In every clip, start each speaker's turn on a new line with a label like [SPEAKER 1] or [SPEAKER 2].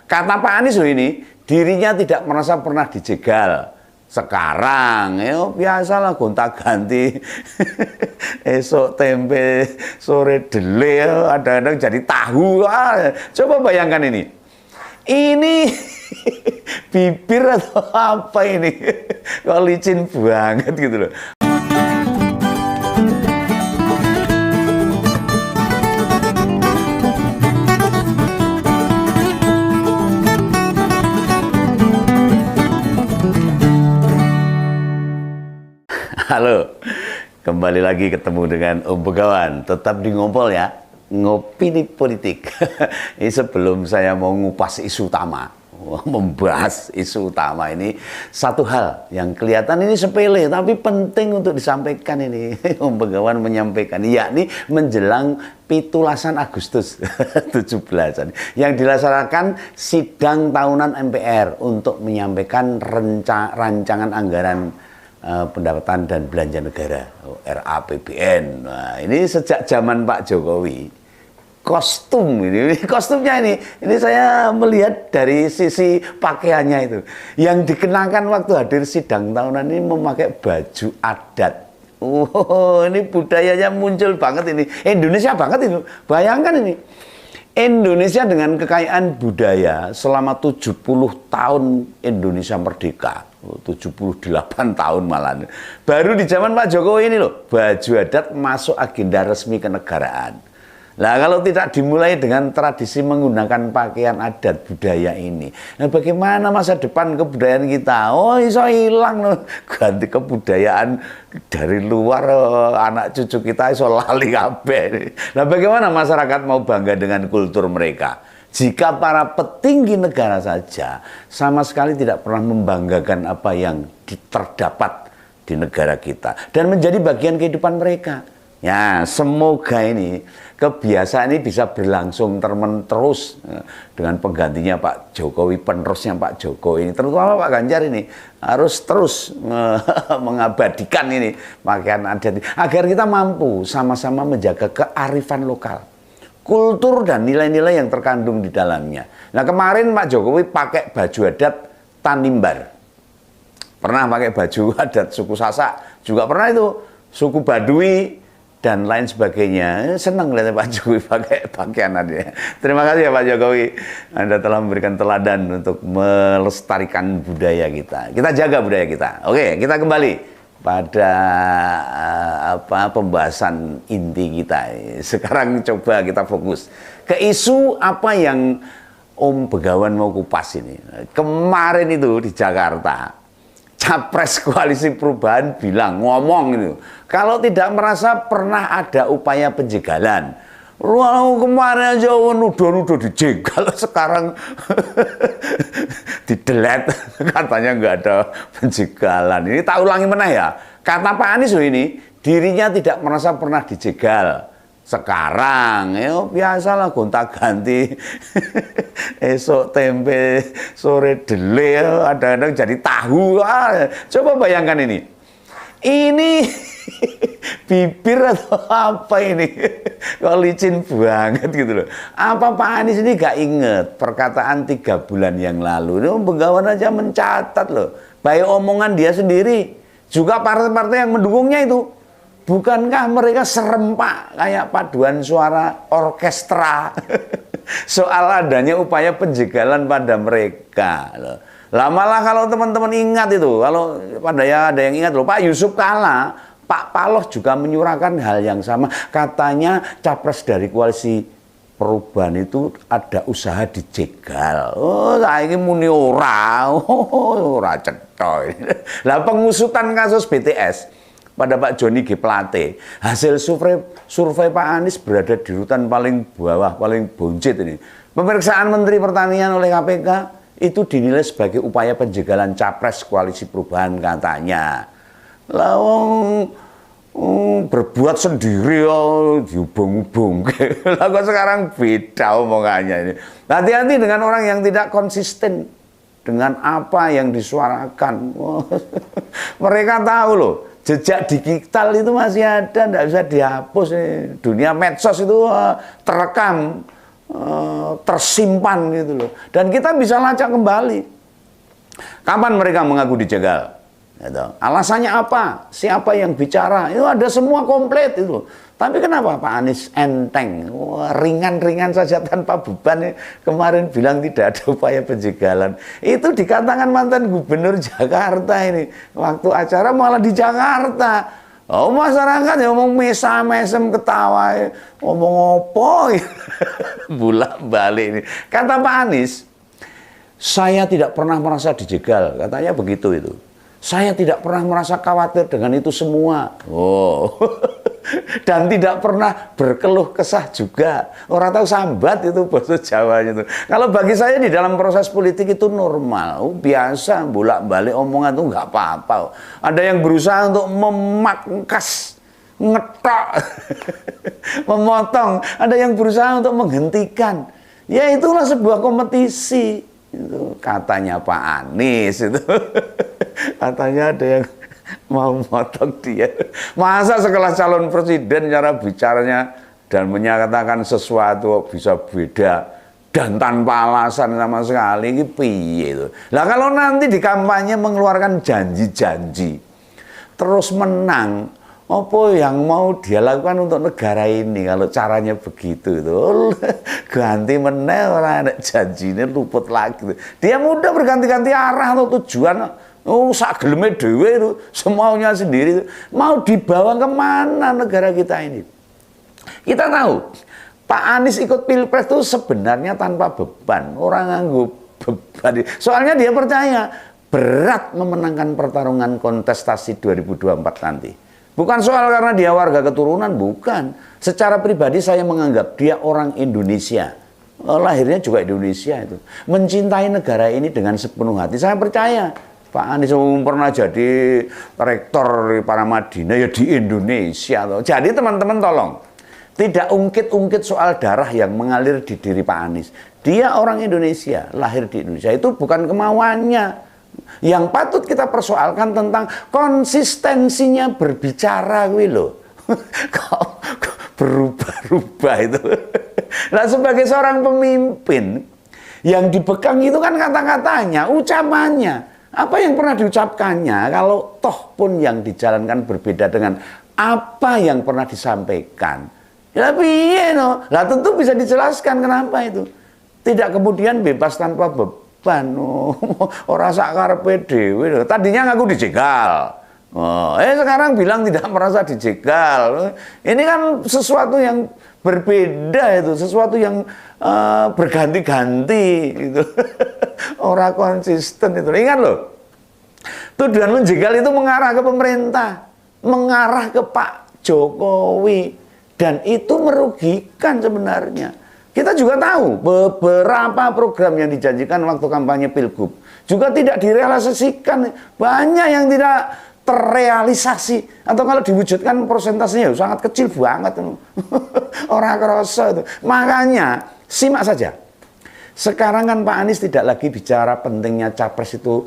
[SPEAKER 1] Kata Pak Anies loh ini, dirinya tidak merasa pernah dijegal. Sekarang ya biasalah gonta-ganti. Esok tempe, sore dele, kadang-kadang jadi tahu. Coba bayangkan ini. Ini bibir atau apa ini? Kok licin banget gitu loh. Halo, kembali lagi ketemu dengan Om Begawan. Tetap di Ngompol ya, ngopini politik. Ini sebelum saya mau ngupas isu utama, membahas isu utama ini, satu hal yang kelihatan ini sepele tapi penting untuk disampaikan ini. Om Begawan menyampaikan, yakni menjelang 17 Agustus 17 yang dilaksanakan sidang tahunan MPR untuk menyampaikan rancangan anggaran pendapatan dan belanja negara RAPBN. Nah, ini sejak zaman Pak Jokowi kostum ini kostumnya ini saya melihat dari sisi pakaiannya itu yang dikenakan waktu hadir sidang tahunan ini memakai baju adat. Ini budayanya muncul banget ini, Indonesia banget ini. Bayangkan ini Indonesia dengan kekayaan budaya selama 70 tahun Indonesia merdeka, 78 tahun malah. Baru di zaman Pak Jokowi ini loh, baju adat masuk agenda resmi kenegaraan. Nah, kalau tidak dimulai dengan tradisi menggunakan pakaian adat budaya ini, nah bagaimana masa depan kebudayaan kita? Oh, iso hilang loh. Ganti kebudayaan dari luar, anak cucu kita iso lali kabeh. Nah, bagaimana masyarakat mau bangga dengan kultur mereka jika para petinggi negara saja sama sekali tidak pernah membanggakan apa yang terdapat di negara kita dan menjadi bagian kehidupan mereka? Ya, semoga ini kebiasaan ini bisa berlangsung terus dengan penggantinya Pak Jokowi, penerusnya Pak Jokowi ini, terutama Pak Ganjar ini harus terus mengabadikan ini pakaian adat agar kita mampu sama-sama menjaga kearifan lokal, kultur dan nilai-nilai yang terkandung di dalamnya. Nah, kemarin Pak Jokowi pakai baju adat Tanimbar, pernah pakai baju adat suku Sasak, juga pernah itu suku Baduy dan lain sebagainya. Senang lihat Pak Jokowi pakai pakaian adat. Terima kasih ya Pak Jokowi, Anda telah memberikan teladan untuk melestarikan budaya kita. Kita jaga budaya kita. Oke, kita kembali pada pembahasan inti kita. Sekarang coba kita fokus ke isu apa yang Om Begawan mau kupas ini. Kemarin itu di Jakarta, Capres Koalisi Perubahan bilang, ngomong itu, kalau tidak merasa pernah ada upaya penjegalan. Lalu kemarin aja nuduh-nuduh dijegal, sekarang di-delete, katanya nggak ada penjegalan. Ini tak ulangi mana ya, kata Pak Anies loh ini, dirinya tidak merasa pernah dijegal. Sekarang ya biasalah gonta-ganti. Esok tempe, sore dele, kadang-kadang jadi tahu. Coba bayangkan ini. Ini bibir atau apa ini? Kok licin banget gitu loh. Apa Pak Anies ini gak inget perkataan 3 bulan yang lalu? Ini Begawan aja mencatat loh. Baik omongan dia sendiri, juga partai-partai yang mendukungnya itu. Bukankah mereka serempak kayak paduan suara orkestra soal adanya upaya penjegalan pada mereka? Lah malah kalau teman-teman ingat itu, kalau ada yang ingat loh, Pak Yusuf Kalla, Pak Paloh juga menyuarakan hal yang sama. Katanya capres dari Koalisi Perubahan itu ada usaha dijegal. Oh, saya ini muni ora cetoy. Lah pengusutan kasus BTS pada Pak Joni G. Plate, hasil survei Pak Anies berada di urutan paling bawah, paling buncit ini. Pemeriksaan Menteri Pertanian oleh KPK itu dinilai sebagai upaya penjegalan Capres Koalisi Perubahan katanya. Lawang berbuat sendiri dihubung-hubung. Lah kok sekarang beda omongannya ini. Hati-hati dengan orang yang tidak konsisten dengan apa yang disuarakan. Mereka tahu loh, jejak digital itu masih ada, tidak bisa dihapus. Dunia medsos itu terekam tersimpan gitu loh. Dan kita bisa lacak kembali. Kapan mereka mengaku dijegal? Gitu. Alasannya apa? Siapa yang bicara? Itu ada semua komplit itu. Tapi kenapa Pak Anies enteng, ringan-ringan saja tanpa beban? Kemarin bilang tidak ada upaya penjegalan. Itu dikatakan mantan gubernur Jakarta ini. Waktu acara malah di Jakarta. Oh, masyarakat ya ngomong mesem ketawa, ngomong opo, bulak balik ini. Kata Pak Anies, saya tidak pernah merasa dijegal, katanya begitu itu. Saya tidak pernah merasa khawatir dengan itu semua. Oh, dan tidak pernah berkeluh kesah juga. Orang tahu sambat itu bahasa Jawanya itu. Kalau bagi saya di dalam proses politik itu normal, biasa bolak-balik omongan itu nggak apa-apa. Ada yang berusaha untuk memangkas, ngetok, memotong. Ada yang berusaha untuk menghentikan. Ya itulah sebuah kompetisi. Itu katanya Pak Anies itu. Katanya ada yang mau motong dia. Masa sekelas calon presiden cara bicaranya dan menyatakan sesuatu bisa beda dan tanpa alasan sama sekali, ini piye itu. Lah kalau nanti di kampanye mengeluarkan janji-janji terus menang, apa yang mau dia lakukan untuk negara ini kalau caranya begitu itu? Ganti meneh orang janjinya luput lagi. Dia mudah berganti-ganti arah atau tujuan. Oh, sak geleme dhewe itu, semaunya sendiri itu. Mau dibawa kemana negara kita ini? Kita tahu, Pak Anies ikut Pilpres itu sebenarnya tanpa beban. Orang nganggo beban. Soalnya dia percaya berat memenangkan pertarungan kontestasi 2024 nanti. Bukan soal karena dia warga keturunan, bukan. Secara pribadi saya menganggap dia orang Indonesia. Lahirnya juga Indonesia itu. Mencintai negara ini dengan sepenuh hati. Saya percaya Pak Anies pernah jadi rektor di Paramadina ya di Indonesia. Jadi teman-teman tolong, tidak ungkit-ungkit soal darah yang mengalir di diri Pak Anies. Dia orang Indonesia, lahir di Indonesia. Itu bukan kemauannya. Yang patut kita persoalkan tentang konsistensinya berbicara gue loh. Kok berubah-ubah itu. Nah, sebagai seorang pemimpin yang dibekang itu kan kata-katanya, ucapannya. Apa yang pernah diucapkannya, kalau toh pun yang dijalankan berbeda dengan apa yang pernah disampaikan. Ya piye no? Lah tentu bisa dijelaskan kenapa itu. Tidak kemudian bebas tanpa beban. Ora sak karepe dhewe. Tadinya ngaku dijegal. Sekarang bilang tidak merasa dijegal. Ini kan sesuatu yang berbeda itu, sesuatu yang berganti-ganti itu. Orang konsisten itu. Ingat loh, tuduhan menjegal itu mengarah ke pemerintah, mengarah ke Pak Jokowi, dan itu merugikan sebenarnya. Kita juga tahu beberapa program yang dijanjikan waktu kampanye Pilgub juga tidak direalisasikan. Banyak yang tidak terrealisasi, atau kalau diwujudkan persentasenya sangat kecil banget. Orang kerasa itu. Makanya simak saja. Sekarang kan Pak Anies tidak lagi bicara pentingnya capres itu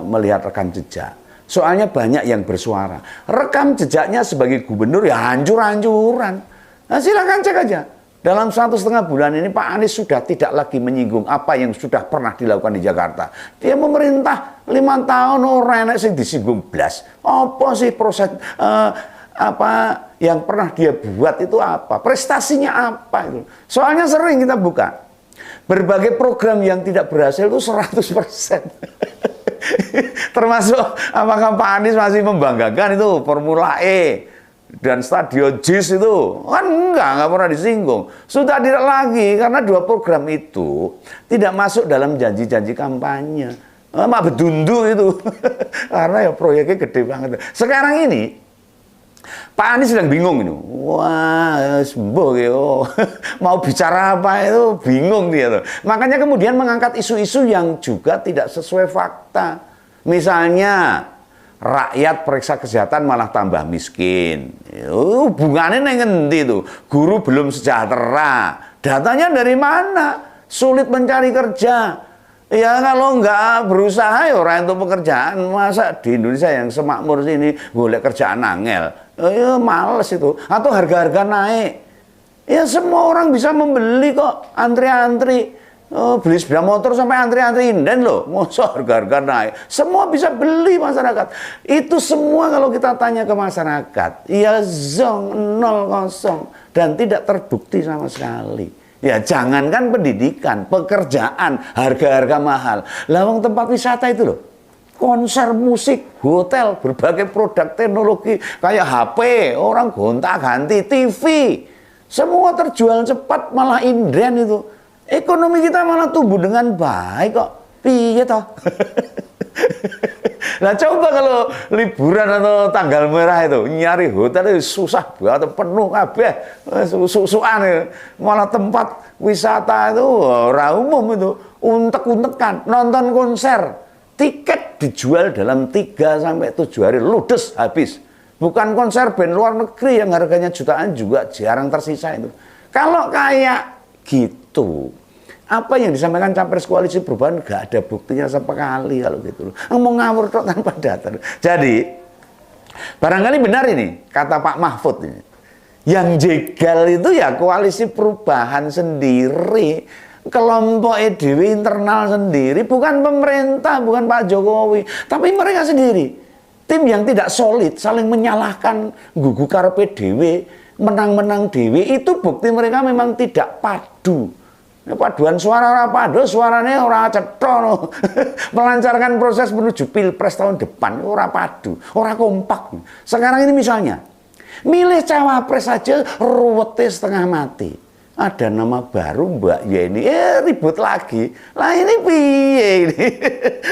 [SPEAKER 1] melihat rekam jejak. Soalnya banyak yang bersuara. Rekam jejaknya sebagai gubernur ya hancur-hancuran. Nah, silakan cek aja. Dalam 1,5 bulan ini Pak Anies sudah tidak lagi menyinggung apa yang sudah pernah dilakukan di Jakarta. Dia memerintah 5 tahun orang enak sing disinggung blas. Apa sih proses apa yang pernah dia buat itu apa? Prestasinya apa itu? Soalnya sering kita buka. Berbagai program yang tidak berhasil itu 100%. Termasuk apakah Pak Anies masih membanggakan itu Formula E dan Stadion JIS itu kan enggak pernah disinggung. Sudah tidak lagi karena 2 program itu tidak masuk dalam janji-janji kampanye. Mak bedundu itu. Karena ya proyeknya gede banget. Sekarang ini Pak Anies sedang bingung ini. Wah, sembuh gitu. Mau bicara apa itu bingung dia tuh. Makanya kemudian mengangkat isu-isu yang juga tidak sesuai fakta. Misalnya rakyat periksa kesehatan malah tambah miskin. Hubungannya ngendi tuh? Guru belum sejahtera. Datanya dari mana? Sulit mencari kerja. Ya kalau nggak berusaha ya orang untuk pekerjaan. Masa di Indonesia yang semakmur sini golek kerjaan angel. Ya males itu. Atau harga-harga naik. Ya semua orang bisa membeli kok, antri-antri. Oh, beli sepeda motor sampai antri-antri inden loh, masa harga-harga naik. Semua bisa beli masyarakat. Itu semua kalau kita tanya ke masyarakat, ya zong, 0-0 dan tidak terbukti sama sekali. Ya jangankan pendidikan, pekerjaan, harga-harga mahal. Lawang tempat wisata itu loh, konser musik, hotel, berbagai produk teknologi kayak HP, orang gonta-ganti, TV, semua terjual cepat, malah inden itu. Ekonomi kita malah tumbuh dengan baik kok. Piye toh? Nah coba kalau liburan atau tanggal merah itu nyari hotel itu susah banget, penuh kabeh, susuan malah tempat wisata itu ora umum itu, untek-untekan, nonton konser, tiket dijual dalam 3 sampai 7 hari ludes habis. Bukan konser band luar negeri yang harganya jutaan juga jarang tersisa itu. Kalau kayak gitu, apa yang disampaikan Capres Koalisi Perubahan gak ada buktinya sekali kalau gitu loh. Ngomong ngawur kok tanpa data. Jadi barangkali benar ini kata Pak Mahfud ini. Yang jegal itu ya Koalisi Perubahan sendiri, kelompok EDW internal sendiri, bukan pemerintah, bukan Pak Jokowi, tapi mereka sendiri. Tim yang tidak solid, saling menyalahkan, gugu karepe dhewe, menang-menang dhewe, itu bukti mereka memang tidak padu. Paduan suara ora padu, suaranya ora cetha no. Melancarkan proses menuju Pilpres tahun depan ora padu, ora kompak. Sekarang ini misalnya milih cawapres saja ruwetnya setengah mati. Ada nama baru Mbak Yeni, ribut lagi. Lah ini piye ini?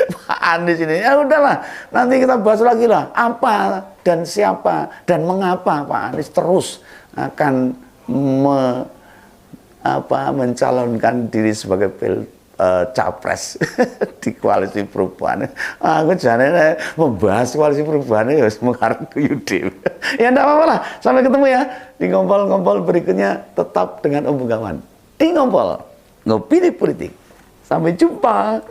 [SPEAKER 1] Pak Anies ini, ya udahlah, nanti kita bahas lagi lah. Apa dan siapa dan mengapa Pak Anies terus akan mencalonkan diri sebagai capres di Koalisi Perubahan. Aku jangan membahas Koalisi Perubahan ya mengarep ke Yudim. Ya enggak apa-apa lah. Sampai ketemu ya di ngompol-ngompol berikutnya, tetap dengan Om Begawan. Di ngompol, ngopini politik. Sampai jumpa.